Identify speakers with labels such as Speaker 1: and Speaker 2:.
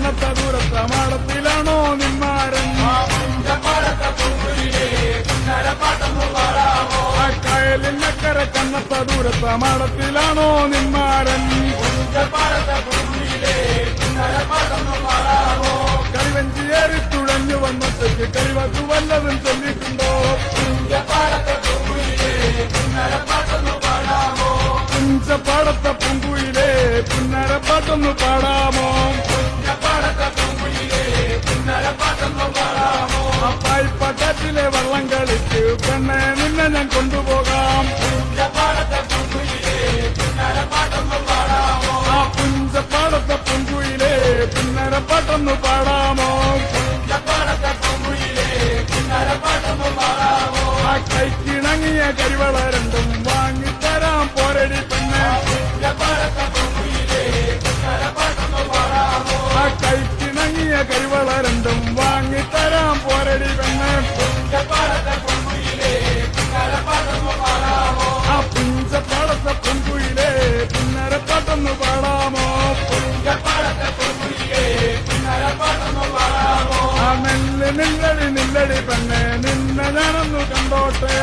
Speaker 1: കണ്ണത്ത ദൂരത്ത മാടത്തിലാണോ നിന്മാരൻ? ആ കായലിനക്കര കണ്ണത്ത ദൂരത്ത മാടത്തിലാണോ നിന്മാരൻ? കരിവഞ്ചിയേറി തുഴഞ്ഞു വന്നത്തേക്ക് കരിവാക്കു വല്ലതും ചൊല്ലിയിട്ടുണ്ടോ? പുഞ്ചപ്പാടത്തെ പൂങ്കുയിലേ പുന്നരപ്പാട്ടൊന്നു പാടാമോ? അപ്പായിപ്പട്ടാറ്റിലെ വള്ളം കളിച്ച് പെണ്ണെ നിന്നെ ഞാൻ കൊണ്ടുപോകാം. ആ പുഞ്ചപ്പാടത്തെ പൂങ്കുയിലേ പുന്നരപ്പാട്ടൊന്നു പാടാമോ? ആ കൈക്കിണങ്ങിയ കരിവള രണ്ടും വാങ്ങിത്തരാം പോരടി പെണ്ണെ. ആ കൈക്കിണങ്ങിയ കരിവള രണ്ടും വാങ്ങിത്തരാം പോരടി പെണ്ണെ. ആ പുഞ്ചപ്പാടത്തെ പൊങ്കുയിലേ പിന്നരപ്പാട്ടൊന്നു പാടാമോ? ആ നെല്ല് നില്ലടി നില്ലടി പെണ്ണെ നിന്നെ ഞാനൊന്നു കണ്ടോട്ടെ.